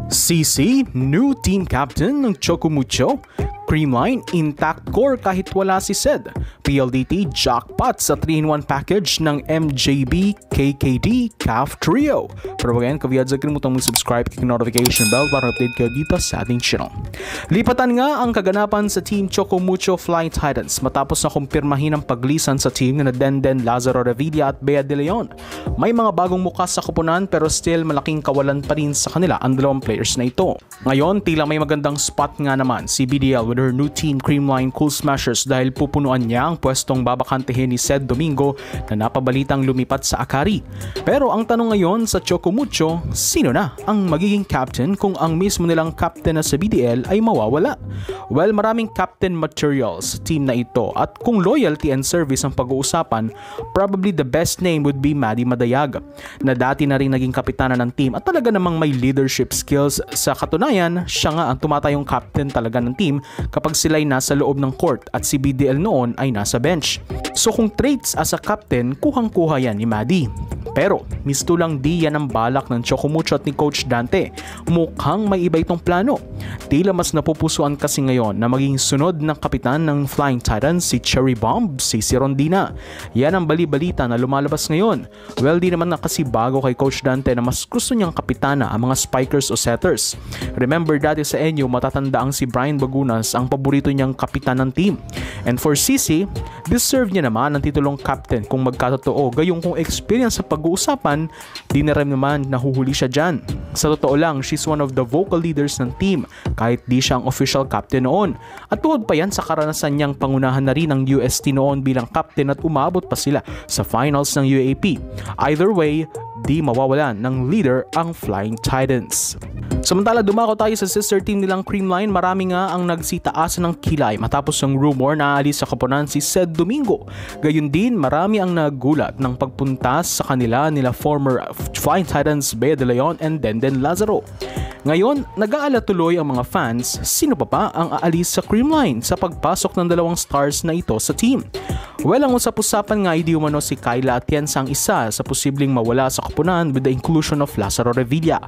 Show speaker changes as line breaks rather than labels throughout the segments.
CC, new team captain ng Chocumucho. Creamline, intact core kahit wala si Sed. PLDT, jackpot sa 3-in-1 package ng MJB, KKD, CAF Trio. Pero again, kaviyad sa kalimutan mong subscribe, click notification bell para update kayo dito sa ating channel. Lipatan nga ang kaganapan sa Team Chocumucho Flying Titans matapos na kumpirmahin ang paglisan sa team na Denden, Lazaro Revilla at Bea de Leon. May mga bagong muka sa koponan pero still malaking kawalan pa rin sa kanila ang dalawang players na ito. Ngayon, tila may magandang spot nga naman si BDL with her new team Creamline Cool Smashers dahil pupunuan niya ang pwestong babakantehin ni Sed Domingo na napabalitang lumipat sa Akari. Pero ang tanong ngayon sa Chocumucho, sino na ang magiging captain kung ang mismo nilang captain na sa BDL ay mawawala? Well, maraming captain materials sa team na ito at kung loyalty and service ang pag-uusapan, probably the best name would be Maddie Madayag na dati na rin naging kapitana ng team at talaga namang may leadership skills. Sa katunayan, siya nga ang tumatayong captain talaga ng team kapag sila'y nasa loob ng court at si BDL noon ay nasa bench. So kung traits as a captain, kuhang-kuha yan ni Maddie. Pero mistulang di yan ang balak ng Chocumucho at ni Coach Dante. Mukhang may iba itong plano. Tila mas napupusuan kasi ngayon na maging sunod ng kapitan ng Flying Titans si Cherry Bomb, si Rondina. Yan ang bali-balita na lumalabas ngayon. Well, di naman na kasi bago kay Coach Dante na mas gusto niyang kapitana ang mga spikers o setters. Remember dati sa inyo, matatanda ang si Brian Bagunas ang paborito niyang kapitan ng team. And for CC, deserve niya naman ang titulong captain kung magkatotoo. Gayong kung experience sa pag-uusapan, di na rin naman nahuhuli siya dyan. Sa totoo lang, she's one of the vocal leaders ng team kahit di siya ang official captain noon. At tuhod pa yan sa karanasan niyang pangunahan na rin ng UST noon bilang captain at umabot pa sila sa finals ng UAP. Either way, di mawawalan ng leader ang Flying Titans. Samantala, dumako tayo sa sister team nilang Creamline. Marami nga ang nagsitaasan ng kilay matapos ang rumor na aalis sa koponan si Sed Domingo. Gayun din, marami ang nagulat ng pagpunta sa kanila nila former Flying Titans Bea de Leon and Denden Lazaro. Ngayon, nag-aala tuloy ang mga fans sino pa ang aalis sa Creamline sa pagpasok ng dalawang stars na ito sa team. Well, ang usap-usapan nga ay di umano si Kyla Atienza ang isa sa posibleng mawala sa koponan with the inclusion of Lazaro Revilla.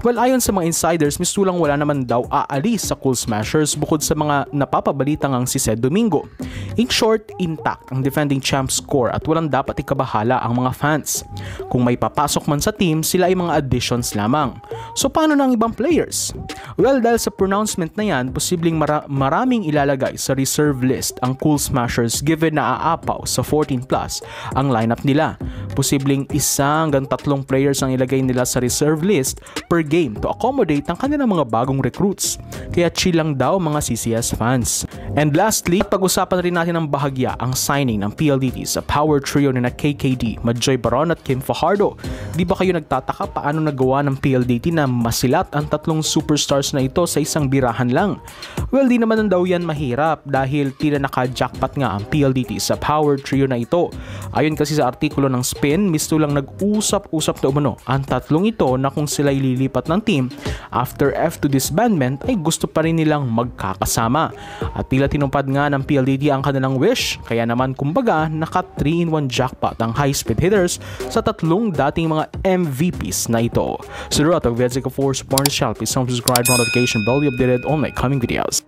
Well, ayon sa mga insiders, mistulang wala naman daw aalis sa Cool Smashers bukod sa mga napapabalitang ang si Sed Domingo. In short, intact ang defending champs core at walang dapat ikabahala ang mga fans. Kung may papasok man sa team, sila ay mga additions lamang. So paano na ang ibang players? Well, dahil sa pronouncement na yan, posibleng maraming ilalagay sa reserve list ang Cool Smashers given na aapaw sa 14 plus ang lineup nila. Posibleng 1 hanggang 3 players ang ilagay nila sa reserve list per game to accommodate ang kanilang mga bagong recruits. Kaya chill lang daw mga CCS fans. And lastly, pag-usapan rin natin ng bahagya ang signing ng PLDT sa power trio na KKD, Madjoy Baron at Kim Fajardo. Di ba kayo nagtataka paano nagawa ng PLDT na masilat ang 3 superstars na ito sa isang birahan lang? Well, di naman daw yan mahirap dahil tila naka-jackpot nga ang PLDT sa power trio na ito. Ayon kasi sa artikulo ng Spin, mistulang nag-usap-usap na umano ang 3 ito na kung sila'y lilipat ng team after F2 disbandment ay gusto pa rin nilang magkakasama. At tila tinupad nga ng PLDT ang kanilang wish, kaya naman kumbaga naka 3-in-1 jackpot ang high-speed hitters sa 3 dating mga MVPs na ito. So, Roto, Vedzica Force, Barnes Shell, please subscribe, notification bell, be updated on my coming videos.